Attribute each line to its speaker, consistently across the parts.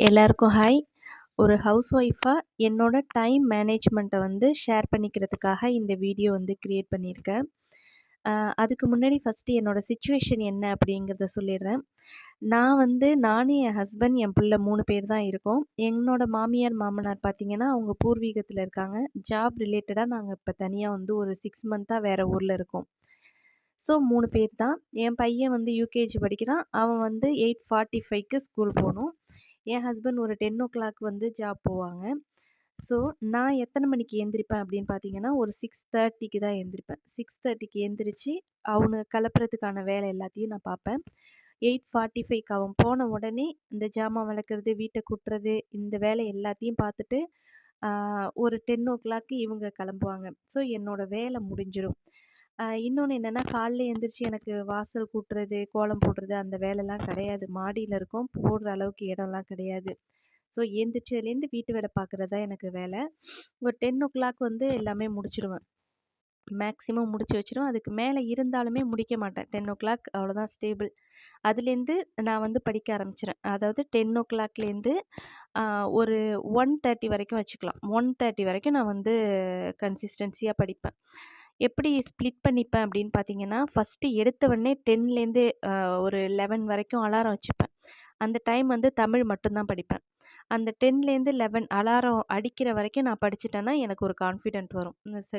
Speaker 1: எல்லாருக்கும் ஹாய். ஒரு ஹவுஸ் ஒய்ஃபா என்னோட டைம் மேனேஜ்மெண்ட்டை வந்து ஷேர் பண்ணிக்கிறதுக்காக இந்த வீடியோ வந்து கிரியேட் பண்ணியிருக்கேன். அதுக்கு முன்னாடி ஃபஸ்ட்டு என்னோட சிச்சுவேஷன் என்ன அப்படிங்கிறத சொல்லிடுறேன். நானு, என் ஹஸ்பண்ட், என் பிள்ளை 3 பேர் தான் இருக்கோம். என்னோட மாமியார், மாமனார் பார்த்தீங்கன்னா, அவங்க பூர்வீகத்தில இருக்காங்க. ஜாப் ரிலேட்டடா நாங்க இப்ப தனியா வந்து ஒரு 6 மந்த்தா வேற ஊர்ல இருக்கோம். ஸோ 3 பேர் தான். என் பையன் வந்து யூகேஜி படிக்கிறான். அவன் வந்து 8:45க்கு ஸ்கூல் போணும். என் ஹஸ்பண்ட் ஒரு 10:00 வந்து ஜாப் போவாங்க. ஸோ நான் எத்தனை மணிக்கு எந்திரிப்பேன் அப்படின்னு பார்த்தீங்கன்னா, ஒரு 6:30க்கு தான் எந்திரிப்பேன். 6:30க்கு எந்திரிச்சு, அவன கிளப்புறதுக்கான வேலை எல்லாத்தையும் நான் பார்ப்பேன். 8:45க்கு அவன் போன உடனே, இந்த ஜாமான் விளக்குறது, வீட்ட கூட்டுறது, இந்த வேலை எல்லாத்தையும் பார்த்துட்டு, ஒரு 10:00 இவங்க கிளம்புவாங்க. ஸோ என்னோட வேலை முடிஞ்சிரும். இன்னொன்னு என்னன்னா, காலைல எந்திரிச்சு எனக்கு வாசல் கூட்டுறது, கோலம் போடுறது அந்த வேலைலாம் கிடையாது. மாடியில இருக்கோம். போடுற அளவுக்கு இடம்லாம் கிடையாது. ஸோ எந்திரிச்சதுலேருந்து வீட்டு வேலை பார்க்குறது தான் எனக்கு வேலை. ஒரு 10:00 வந்து எல்லாமே முடிச்சுருவேன். மேக்ஸிமம் முடிச்சு வச்சுருவேன். அதுக்கு மேலே இருந்தாலுமே முடிக்க மாட்டேன். 10:00 அவ்வளோதான் ஸ்டேபிள். அதுலேருந்து நான் வந்து படிக்க ஆரம்பிச்சுருவேன். அதாவது 10:00லேருந்து ஒரு 1:30 வரைக்கும் வச்சுக்கலாம். 1:30 வரைக்கும் நான் வந்து கன்சிஸ்டன்சியா படிப்பேன். எப்படி ஸ்ப்ளிட் பண்ணிப்பேன் அப்படின்னு பார்த்தீங்கன்னா, ஃபஸ்ட்டு எடுத்த உடனே 10லேருந்து ஒரு 11 வரைக்கும் அலாரம் வச்சுப்பேன். அந்த டைம் வந்து தமிழ் மட்டும் தான் படிப்பேன். அந்த 10லேருந்து 11 அலாரம் அடிக்கிற வரைக்கும் நான் படிச்சுட்டேன்னா, எனக்கு ஒரு கான்ஃபிடென்ட் வரும்.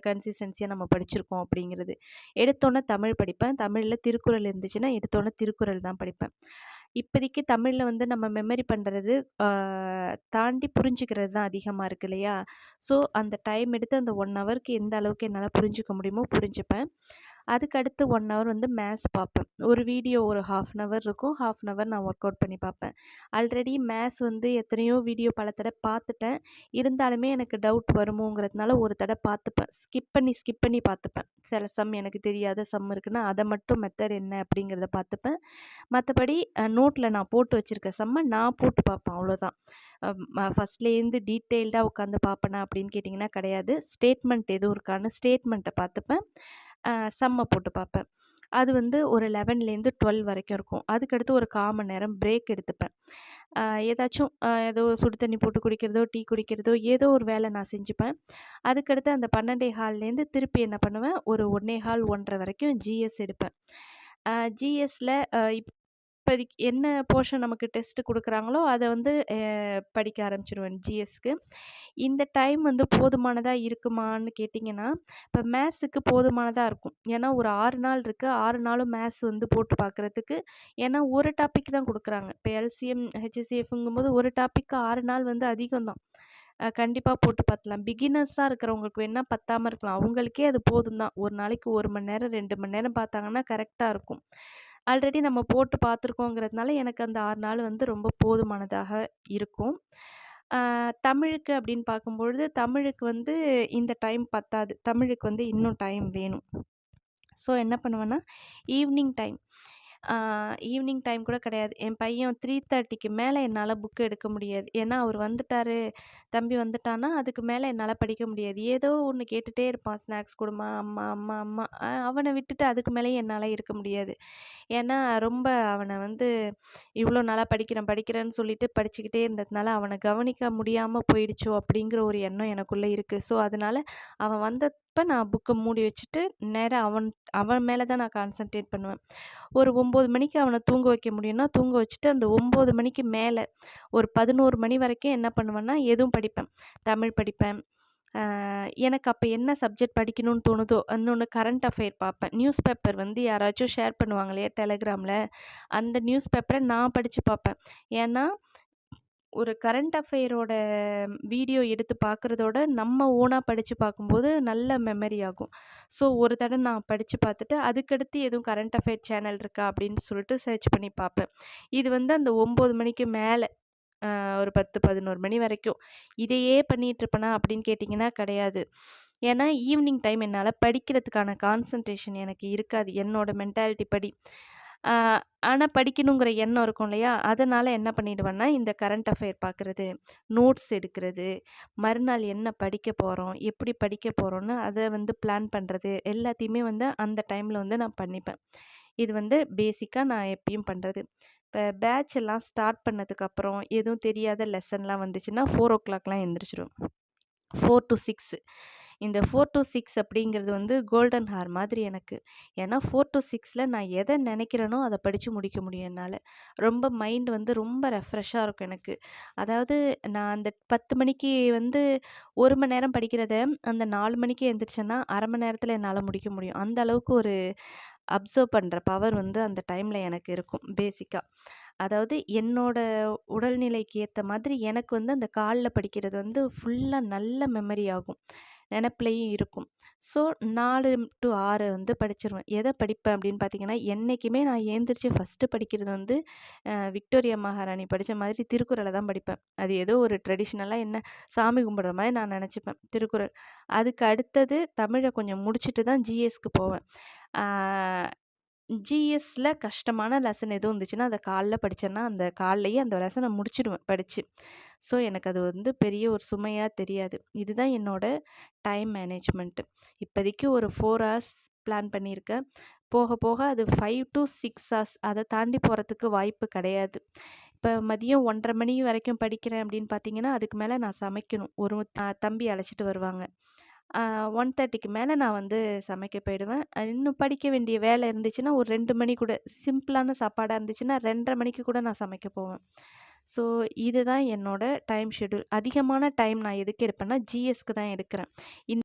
Speaker 1: கன்சிஸ்டன்சியா நம்ம படிச்சிருக்கோம் அப்படிங்கிறது. எடுத்தோனே தமிழ் படிப்பேன். தமிழ்ல திருக்குறள் இருந்துச்சுன்னா, எடுத்தோனே திருக்குறள் தான் படிப்பேன். இப்போதைக்கு தமிழ்ல வந்து நம்ம மெமரி பண்ணுறது தாண்டி புரிஞ்சுக்கிறது தான் அதிகமாக இருக்கு இல்லையா? ஸோ அந்த டைம் எடுத்து அந்த 1 ஹவருக்கு எந்த அளவுக்கு என்னால் புரிஞ்சுக்க முடியுமோ புரிஞ்சுப்பேன். அதுக்கு அடுத்து 1 ஹவர் வந்து மேத்ஸ் பார்ப்பேன். ஒரு வீடியோ ஒரு 1/2 அன் ஹவர் இருக்கும். 1/2 அன் ஹவர் நான் ஒர்க் அவுட் பண்ணி பார்ப்பேன். ஆல்ரெடி மேத்ஸ் வந்து எத்தனையோ வீடியோ பல தடவை பார்த்துட்டேன். இருந்தாலுமே எனக்கு டவுட் வருமோங்கிறதுனால ஒரு தடவை பார்த்துப்பேன். ஸ்கிப் பண்ணி பார்த்துப்பேன். சில சம் எனக்கு தெரியாத சம் இருக்குன்னா, அதை மட்டும் மெத்தட் என்ன அப்படிங்கிறத பார்த்துப்பேன். மற்றபடி நோட்டில் நான் போட்டு வச்சுருக்க சம்மை நான் போட்டு பார்ப்பேன் அவ்வளோதான். ஃபஸ்ட்லேருந்து டீட்டெயில்டாக உட்காந்து பார்ப்பேனா அப்படின்னு கேட்டிங்கன்னா கிடையாது. ஸ்டேட்மெண்ட் எதுவும் இருக்கான்னு ஸ்டேட்மெண்ட்டை பார்த்துப்பேன். சம்மை போட்டு பார்ப்பேன். அது வந்து ஒரு 11லேருந்து 12 வரைக்கும் இருக்கும். அதுக்கடுத்து ஒரு 1/4 மணி நேரம் பிரேக் எடுத்துப்பேன். ஏதாச்சும் ஏதோ சுடு தண்ணி போட்டு குடிக்கிறதோ, டீ குடிக்கிறதோ ஏதோ ஒரு வேலை நான் செஞ்சுப்பேன். அதுக்கடுத்து அந்த 12:15லேருந்து திருப்பி என்ன பண்ணுவேன், ஒரு 1:15, 1:30 வரைக்கும் ஜிஎஸ் எடுப்பேன். ஜிஎஸ்ல இப்போதைக்கு என்ன போர்ஷன் நமக்கு டெஸ்ட் குடுக்குறாங்களோ, அத வந்து படிக்க ஆரம்பிச்சுருவேன் ஜிஎஸ்க்கு. இந்த டைம் வந்து போதுமானதா இருக்குமான்னு கேட்டிங்கன்னா, இப்போ மேத்ஸுக்கு போதுமானதா இருக்கும். ஏன்னா ஒரு 6 நாள் இருக்கு. 6 நாளும் மேத்ஸ் வந்து போட்டு பார்க்குறதுக்கு ஏன்னா ஒரு டாபிக் தான் குடுக்குறாங்க. இப்போ எல்சிஎம், ஹெச்சிஎஃப்ங்கும்போது ஒரு டாபிக்கு 6 நாள் வந்து அதிகம் தான். கண்டிப்பா போட்டு பார்த்துலாம். பிகினர்ஸா இருக்கிறவங்களுக்கு வேணா பத்தாம இருக்கலாம். அவங்களுக்கே அது போதும் தான். ஒரு நாளைக்கு 1 மணி நேரம், 2 மணி நேரம் பார்த்தாங்கன்னா கரெக்ட்டா இருக்கும். ஆல்ரெடி நம்ம போட்டு பார்த்துருக்கோங்கிறதுனால எனக்கு அந்த 6 நாள் வந்து ரொம்ப போதுமானதாக இருக்கும். தமிழுக்கு அப்படின்னு பார்க்கும்பொழுது, தமிழுக்கு வந்து இந்த டைம் பத்தாது. தமிழுக்கு வந்து இன்னும் டைம் வேணும். ஸோ என்ன பண்ணுவேன்னா, ஈவினிங் டைம் ஈவினிங் டைம் கூட கிடையாது. என் பையன் 3:30க்கு மேல என்னால புக் எடுக்க முடியாது. ஏன்னா, அவரு வந்துட்டாரு, தம்பி வந்துட்டான்னா, அதுக்கு மேல என்னால படிக்க முடியாது. ஏதோ ஒண்ணு கேட்டுட்டே இருப்பான். ஸ்நாக்ஸ் குடும்மா, அம்மா, அம்மா, அம்மா. அவன விட்டுட்டு அதுக்கு மேலயும் என்னால இருக்க முடியாது. ஏன்னா, ரொம்ப அவன வந்து இவ்ளோ நாளா படிக்கிறேன், படிக்கிறேன்னு சொல்லிட்டு படிச்சுக்கிட்டே இருந்ததுனால, அவன கவனிக்க முடியாம போயிடுச்சோ! அப்படிங்கிற ஒரு எண்ணம் எனக்குள்ள இருக்கு. ஸோ, அதனால அவன் வந்தப்ப நான் புக்க மூடி வச்சுட்டு, நேரா அவன் அவன் மேல தான் நான் கான்சன்ட்ரேட் பண்ணுவேன். ஒரு 9 மணிக்கு அவன தூங்க வைக்க முடியும்னா, தூங்க வச்சுட்டு அந்த 9 மணிக்கு மேல ஒரு 11 மணி வரைக்கும் என்ன பண்ணுவேன்னா, எதுவும் படிப்பேன். தமிழ் படிப்பேன். எனக்கு அப்ப என்ன சப்ஜெக்ட் படிக்கணும்னு தோணுதோ, இன்னொன்னு கரண்ட் அஃபேர் பார்ப்பேன். நியூஸ் பேப்பர் வந்து யாராச்சும் ஷேர் பண்ணுவாங்க இல்லையா டெலகிராம்ல, அந்த நியூஸ் பேப்பர நான் படிச்சு பார்ப்பேன். ஏன்னா, ஒரு கரண்ட் அஃபேரோட வீடியோ எடுத்து பார்க்குறதோட, நம்ம ஓனா படிச்சு பார்க்கும்போது நல்ல மெமரி ஆகும். ஸோ, ஒரு தடவ நான் படிச்சு பார்த்துட்டு, அதுக்கடுத்து எதுவும் கரண்ட் அஃபேர் சேனல் இருக்கா அப்படின்னு சொல்லிட்டு சர்ச் பண்ணி பார்ப்பேன். இது வந்து அந்த 9 மணிக்கு மேல ஒரு 10, 11 மணி வரைக்கும். இதையே பண்ணிட்டு இருப்பேனா அப்படின்னு கேட்டிங்கன்னா கிடையாது. ஏன்னா, ஈவினிங் டைம் என்னால படிக்கிறதுக்கான கான்சன்ட்ரேஷன் எனக்கு இருக்காது. என்னோட மென்டாலிட்டி படி. ஆ ஆனா படிக்கணுங்கிற எண்ணம் இருக்கும் இல்லையா? அதனால என்ன பண்ணிடுவேன்னா, இந்த கரண்ட் அஃபேர் பார்க்குறது, நோட்ஸ் எடுக்கிறது, மறுநாள் என்ன படிக்க போறோம், எப்படி படிக்க போறோம்னு அத வந்து பிளான் பண்றது, எல்லாத்தையுமே வந்து அந்த டைம்ல வந்து நான் பண்ணிப்பேன். இது வந்து பேசிக்கா நான் எப்பயும் பண்றது. இப்போ பேட்ச் எல்லாம் ஸ்டார்ட் பண்ணதுக்கப்புறம் எதுவும் தெரியாத லெசன்லாம் வந்துச்சுன்னா 4:00லாம் எந்திரிச்சிருவேன். 4 to 6 இந்த 4 to 6 அப்படிங்கிறது வந்து கோல்டன் ஹார் மாதிரி எனக்கு. ஏன்னா 4 to 6ல நான் எதை நினைக்கிறேனோ அதை படித்து முடிக்க முடியும் என்னால். ரொம்ப மைண்ட் வந்து ரொம்ப ரெஃப்ரெஷ்ஷாக இருக்கும் எனக்கு. அதாவது நான் அந்த 10 மணிக்கு வந்து 1 மணி நேரம் படிக்கிறத அந்த 4 மணிக்கு எந்திரிச்சேன்னா அரை மணி நேரத்தில் என்னால் முடிக்க முடியும். அந்த அளவுக்கு ஒரு அப்சர்வ் பண்ணுற பவர் வந்து அந்த டைமில் எனக்கு இருக்கும் பேசிக்காக. அதாவது என்னோட உடல்நிலைக்கு ஏற்ற மாதிரி எனக்கு வந்து அந்த காலைல படிக்கிறது வந்து ஃபுல்லாக நல்ல மெமரி ஆகும், நினப்புலையும் இருக்கும். ஸோ 4 to 6 வந்து படிச்சிருவேன். எதை படிப்பேன் அப்படின்னு பார்த்தீங்கன்னா, என்றைக்குமே நான் எழுந்திரிச்சு ஃபஸ்ட்டு படிக்கிறது வந்து விக்டோரியா மகாராணி படித்த மாதிரி திருக்குறளை தான் படிப்பேன். அது ஏதோ ஒரு ட்ரெடிஷ்னலாக என்ன சாமி கும்பிட்ற மாதிரி நான் நினச்சிப்பேன் திருக்குறள். அதுக்கு அடுத்தது தமிழை கொஞ்சம் முடிச்சுட்டு தான் ஜிஎஸ்க்கு போவேன். ஜிஎஸ்ல கஷ்டமான லெசன் எதுவும் இருந்துச்சுன்னா அதை காலைல படித்தேன்னா அந்த காலைலையே அந்த லெசனை முடிச்சிடுவேன் படித்து. ஸோ எனக்கு அது வந்து பெரிய ஒரு சுமையாக தெரியாது. இதுதான் என்னோட டைம் மேனேஜ்மெண்ட்டு. இப்போதைக்கு ஒரு 4 hours பிளான் பண்ணியிருக்கேன். போக போக அது 5 to 6 hours அதை தாண்டி போகிறதுக்கு வாய்ப்பு கிடையாது. இப்போ மதியம் 1:30 மணி வரைக்கும் படிக்கிறேன் அப்படின்னு பார்த்தீங்கன்னா, அதுக்கு மேலே நான் சமைக்கணும். ஒரு தம்பி அழைச்சிட்டு வருவாங்க. 1:30க்கு மேலே நான் வந்து சமைக்க போயிடுவேன். இன்னும் படிக்க வேண்டிய வேலை இருந்துச்சுன்னா ஒரு 2 மணி கூட, சிம்பிளான சாப்பாடாக இருந்துச்சுன்னா 2:30 மணிக்கு கூட நான் சமைக்க போவேன். ஸோ இதுதான் என்னோட டைம் ஷெட்யூல். அதிகமான டைம் நான் எதுக்கு எடுப்பேன்னா ஜிஎஸ்க்கு தான் எடுக்கிறேன்.